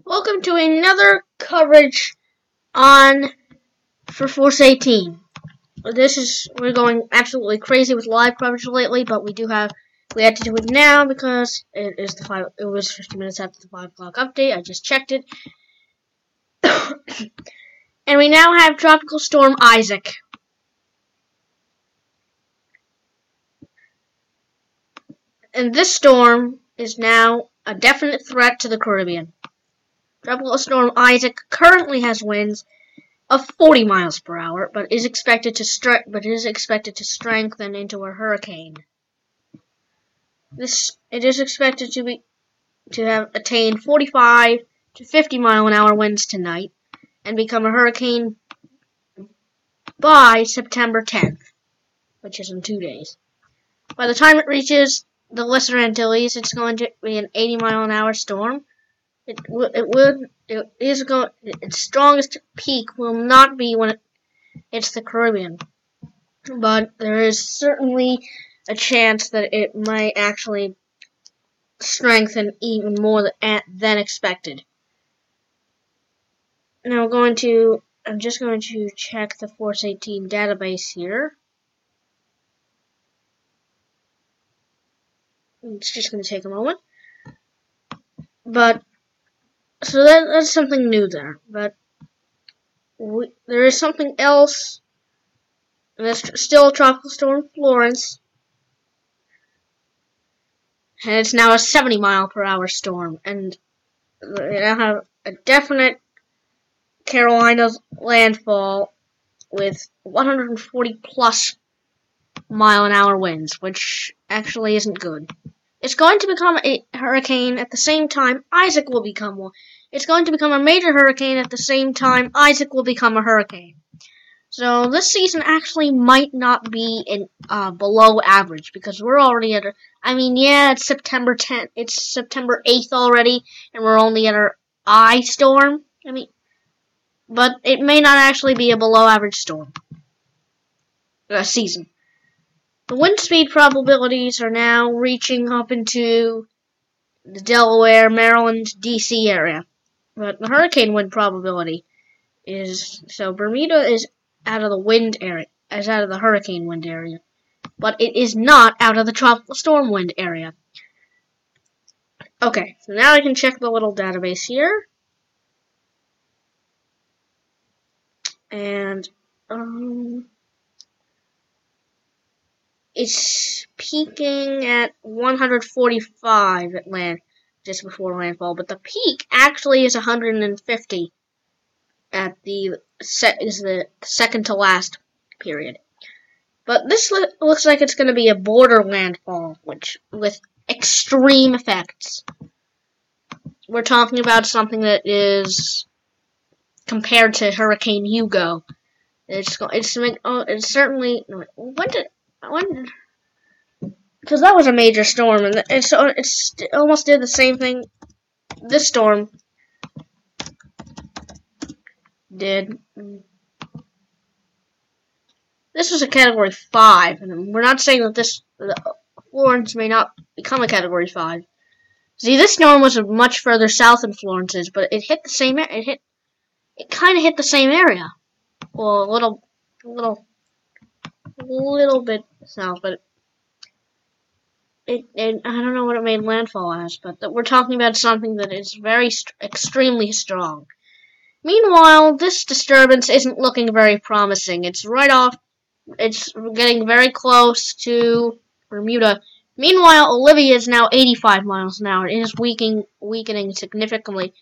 Welcome to another coverage on for Force 18. We're going absolutely crazy with live coverage lately, but we had to do it now because it was 50 minutes after the 5 o'clock update. I just checked it. And we now have Tropical Storm Isaac. And this storm is now a definite threat to the Caribbean. Tropical Storm Isaac currently has winds of 40 miles per hour, but is expected to strengthen into a hurricane. It is expected to have attained 45 to 50 mile an hour winds tonight and become a hurricane by September 10th, which is in 2 days. By the time it reaches the Lesser Antilles, it's going to be an 80 mile an hour storm. Its strongest peak will not be when it's the Caribbean, but there is certainly a chance that it might actually strengthen even more than expected. Now I'm just going to check the Force 18 database here. It's just going to take a moment. But so that's something new there. But there is something else. And it's still Tropical Storm Florence. And it's now a 70 mile per hour storm. And they now have a definite Carolinas landfall with 140 plus mile an hour winds, which actually isn't good. It's going to become a hurricane at the same time Isaac will become one. It's going to become a major hurricane at the same time Isaac will become a hurricane. So this season actually might not be below average because we're already at it's September 10th. It's September 8th already, and we're only at our I storm. But it may not actually be a below average storm season. The wind speed probabilities are now reaching up into the Delaware, Maryland, D.C. area. But the hurricane wind probability Bermuda is out of the wind area, out of the hurricane wind area. But it is not out of the tropical storm wind area. Okay, so now I can check the little database here. And it's peaking at 145 at land just before landfall, but the peak actually is 150 at the second to last period. But this looks like it's going to be a border landfall, with extreme effects. We're talking about something that is compared to Hurricane Hugo. It's certainly because that was a major storm, and so it almost did the same thing this storm did. This was a Category 5, and we're not saying that Florence may not become a Category 5. See, this storm was much further south than Florence is, but it hit the same. It kind of hit the same area. Well, a little bit south, but I don't know what it made landfall as, but we're talking about something that is extremely strong. Meanwhile, this disturbance isn't looking very promising. It's getting very close to Bermuda. Meanwhile, Olivia is now 85 miles an hour. It is weakening significantly,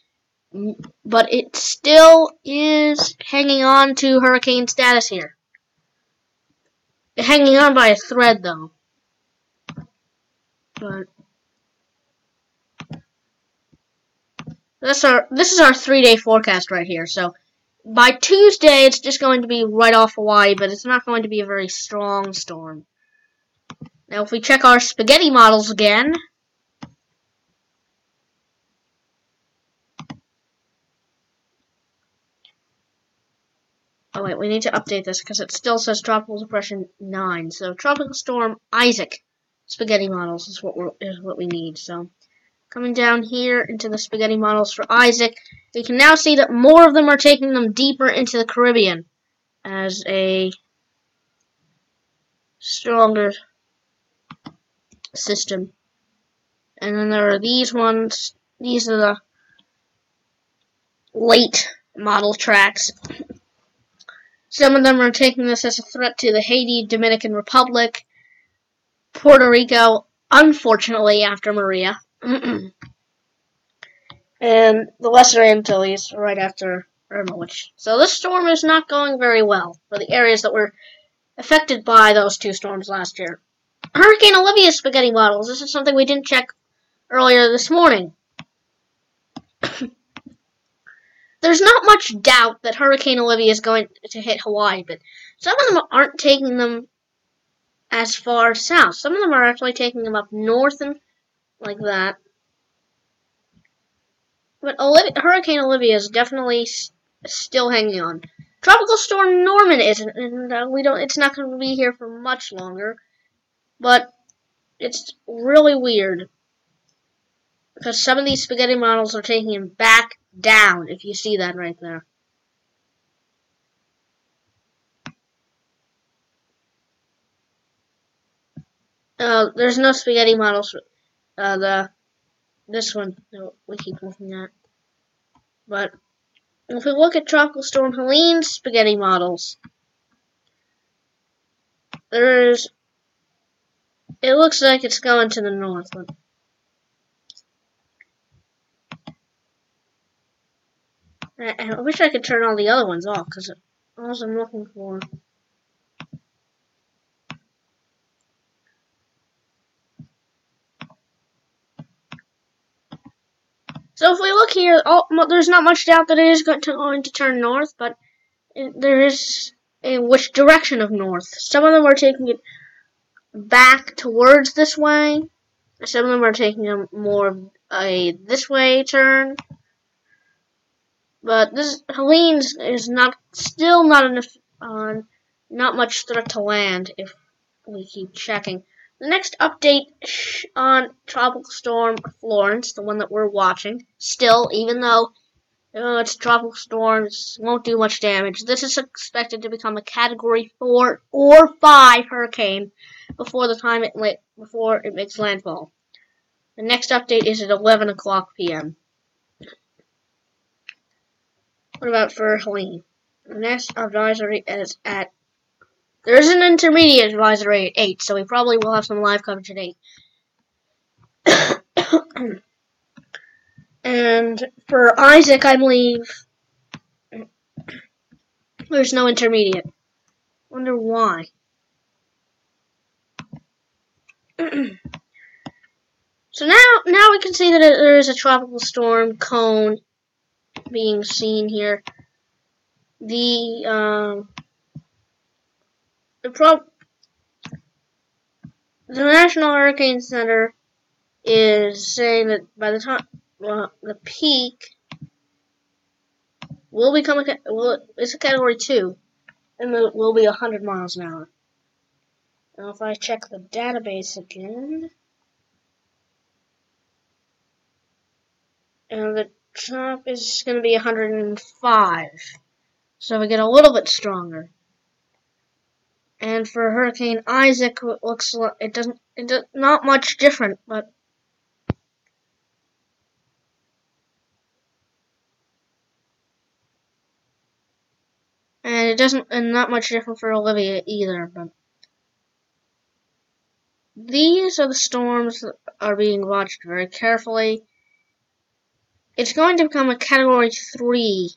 but it still is hanging on to hurricane status here. Hanging on by a thread, though. But this is our 3-day forecast right here. So by Tuesday, it's just going to be right off Hawaii, but it's not going to be a very strong storm. Now, if we check our spaghetti models again, oh wait, we need to update this because it still says Tropical Depression 9. So Tropical Storm Isaac spaghetti models is what we need. So Coming down here into the spaghetti models for Isaac, we can now see that more of them are taking them deeper into the Caribbean as a stronger system. And then there are these ones. These are the late model tracks. Some of them are taking this as a threat to the Haiti, Dominican Republic, Puerto Rico, unfortunately after Maria, and the Lesser Antilles right after Irma. So this storm is not going very well for the areas that were affected by those two storms last year. Hurricane Olivia's spaghetti models. This is something we didn't check earlier this morning. There's not much doubt that Hurricane Olivia is going to hit Hawaii, but some of them aren't taking them as far south. Some of them are actually taking them up north and like that. But Hurricane Olivia is definitely still hanging on. Tropical Storm Norman isn't, and it's not going to be here for much longer. But it's really weird because some of these spaghetti models are taking him back down. If you see that right there. There's no spaghetti models. This one we keep looking at. But if we look at Tropical Storm Helene's spaghetti models, it looks like it's going to the north. But I wish I could turn all the other ones off because all I'm looking for. So if we look here, there's not much doubt that it is going to turn north, but there is in which direction of north. Some of them are taking it back towards this way. Some of them are taking a more this way turn. But this Helene's is still not much threat to land if we keep checking. The next update on Tropical Storm Florence, the one that we're watching, still, even though it's a tropical storm, it won't do much damage. This is expected to become a Category 4 or 5 hurricane before it makes landfall. The next update is at 11 o'clock p.m. What about for Helene? The next advisory is at... There is an intermediate advisory at 8, so we probably will have some live coverage at 8. And for Isaac, I believe there's no intermediate. Wonder why. So now we can see that there is a tropical storm cone being seen here. The National Hurricane Center is saying that by the time the peak will become it's a Category 2, and it will be 100 miles an hour. Now, if I check the database again, and the top is going to be 105, so we get a little bit stronger. And for Hurricane Isaac, it looks like it doesn't not much different, but and not much different for Olivia either. But these are the storms that are being watched very carefully. It's going to become a Category 3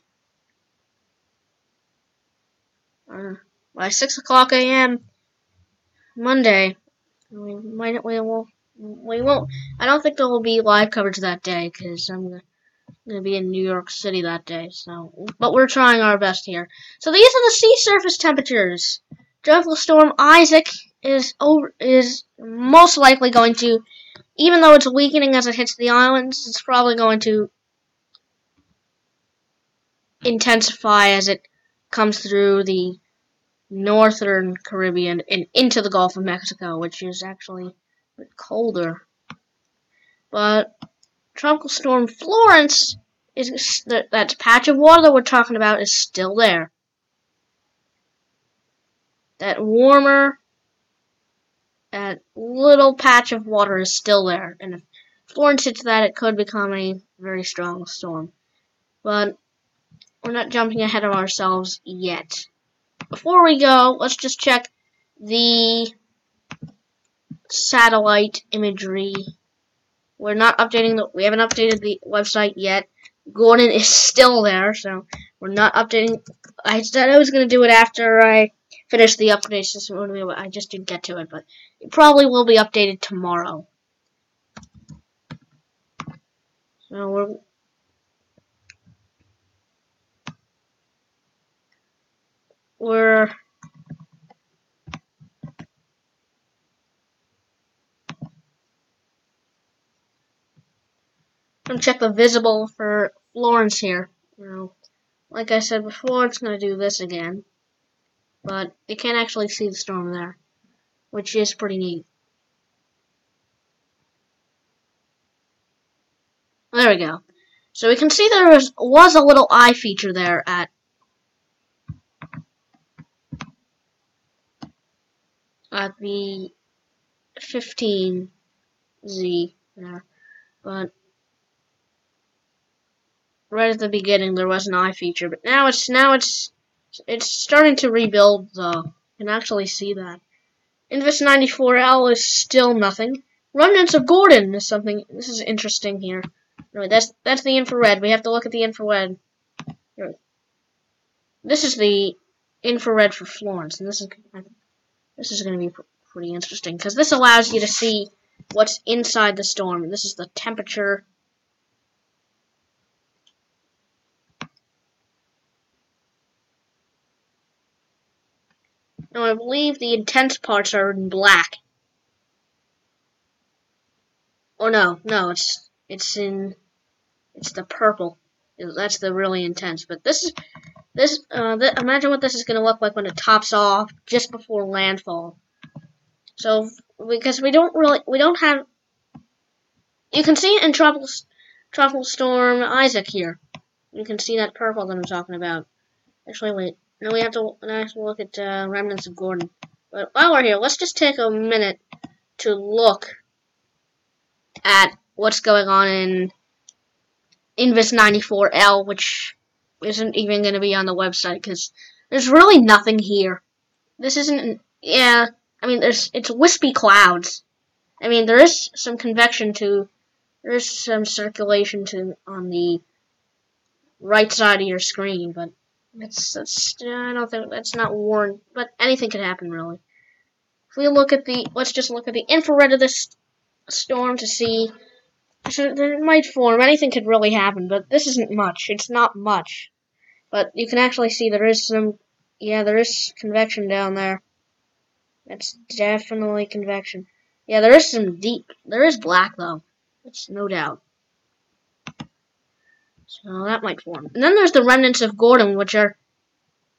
by 6 o'clock a.m. Monday. We won't. I don't think there will be live coverage that day because I'm going to be in New York City that day. But we're trying our best here. So these are the sea surface temperatures. Tropical Storm Isaac is most likely going to, even though it's weakening as it hits the islands, it's probably going to intensify as it comes through the northern Caribbean and into the Gulf of Mexico, which is actually a bit colder. But Tropical Storm Florence is that patch of water that we're talking about is still there. That warmer, that little patch of water is still there, and if Florence hits that, it could become a very strong storm. But we're not jumping ahead of ourselves yet. Before we go, let's just check the satellite imagery. We haven't updated the website yet. Gordon is still there, so we're not updating. I said I was going to do it after I finished the update system. I just didn't get to it, but it probably will be updated tomorrow. So we're going to check the visible for Florence here. Like I said before, it's going to do this again, but you can't actually see the storm there, which is pretty neat. There we go. So we can see there was a little eye feature there at the 15Z there, but right at the beginning there was an eye feature, but now it's starting to rebuild though. You can actually see that. Invis 94L is still nothing. Remnants of Gordon is something. This is interesting here. Anyway, that's the infrared. We have to look at the infrared. Here. This is the infrared for Florence, and this is going to be pretty interesting because this allows you to see what's inside the storm. This is the temperature. Now I believe the intense parts are in black. Oh no, it's the purple. That's the really intense. But imagine what this is going to look like when it tops off just before landfall. So because we don't have. You can see it in Tropical Storm Isaac here. You can see that purple that I'm talking about. Actually, wait. Now we have to look at Remnants of Gordon. But while we're here, let's just take a minute to look at what's going on in Invis 94L, which isn't even going to be on the website because there's really nothing here. This isn't. Yeah, I mean, it's wispy clouds. I mean, there is some convection to. There's some circulation on the right side of your screen, but I don't think that's not warned. But anything could happen, really. If we look at let's just look at the infrared of this storm to see. So it might form. Anything could really happen, but this isn't much. It's not much, but you can actually see there is some. Yeah, there is convection down there. That's definitely convection. Yeah, there is some deep. There is black though. It's no doubt. So that might form. And then there's the remnants of Gordon, which are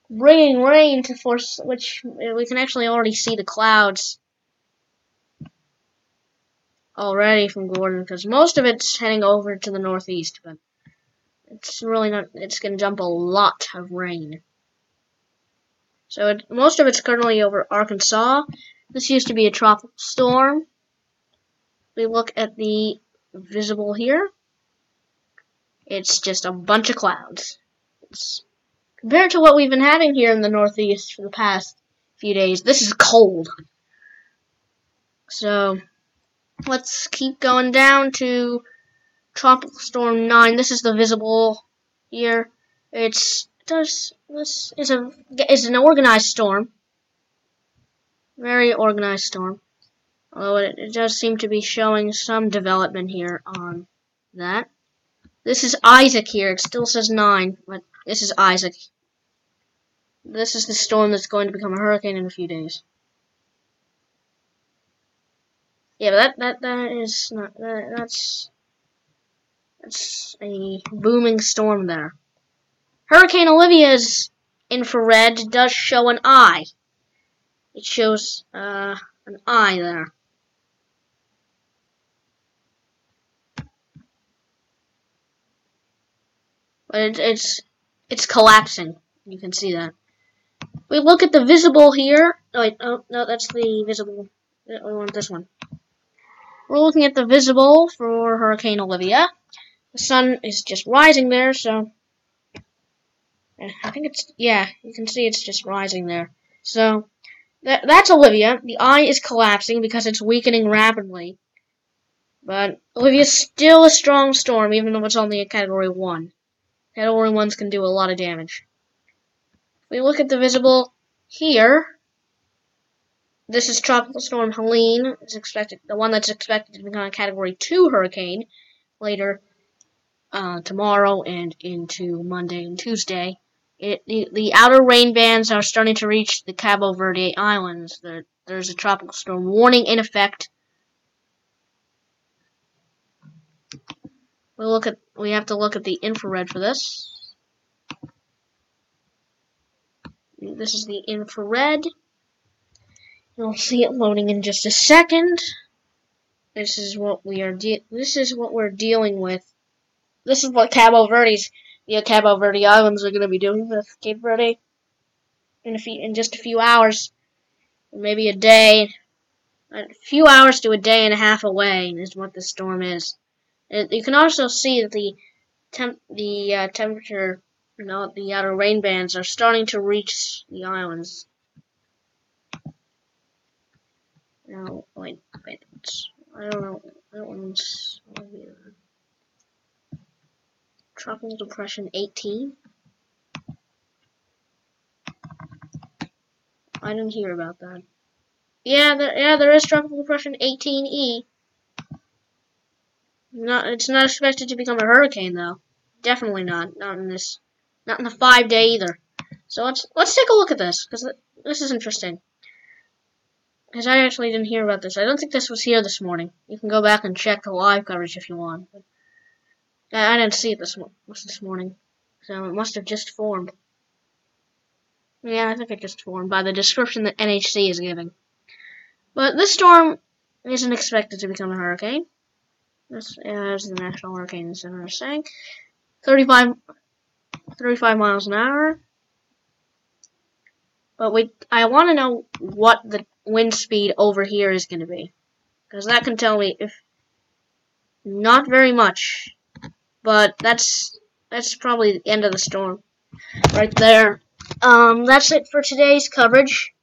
bringing rain to force, which we can actually already see the clouds already from Gordon, because most of it's heading over to the northeast, but it's really not. It's going to dump a lot of rain. So most of it's currently over Arkansas. This used to be a tropical storm. We look at the visible here. It's just a bunch of clouds. Compared to what we've been having here in the northeast for the past few days, this is cold. So let's keep going down to Tropical Storm 9. This is the visible here. This is an organized storm. Very organized storm. Although it does seem to be showing some development here on that. This is Isaac here. It still says 9, but this is Isaac. This is the storm that's going to become a hurricane in a few days. Yeah, but that is not that's a booming storm there. Hurricane Olivia's infrared does show an eye. It shows an eye there. but it's collapsing. You can see that. We look at the visible here. Oh, wait, oh no, that's the visible. We want this one. We're looking at the visible for Hurricane Olivia. The sun is just rising there, so I think it's, yeah, you can see it's just rising there. So that's Olivia. The eye is collapsing because it's weakening rapidly. But Olivia's still a strong storm, even though it's only a Category 1. Category 1s can do a lot of damage. If we look at the visible here, this is Tropical Storm Helene. It's expected, the one that's expected to become a Category 2 hurricane later tomorrow and into Monday and Tuesday. The outer rain bands are starting to reach the Cabo Verde Islands. There's a tropical storm warning in effect. We have to look at the infrared for this. This is the infrared. You'll see it loading in just a second. This is what we're dealing with. This is what Cabo Verde Islands are going to be doing with Cape Verde in just a few hours, maybe a day. A few hours to a day and a half away is what the storm is. You can also see that the temperature, the outer rain bands are starting to reach the islands. No, wait, I don't know. That one's Tropical Depression 18. I didn't hear about that. Yeah, there is Tropical Depression 18E. It's not expected to become a hurricane though. Definitely not. Not in the 5-day either. So let's take a look at this, because this is interesting. Because I actually didn't hear about this. I don't think this was here this morning. You can go back and check the live coverage if you want. But I didn't see it this morning, so it must have just formed. Yeah, I think it just formed by the description that NHC is giving. But this storm isn't expected to become a hurricane. This is the National Hurricane Center saying 35 miles an hour. But I want to know what the wind speed over here is going to be, because that can tell me if not very much. But that's probably the end of the storm right there. That's it for today's coverage.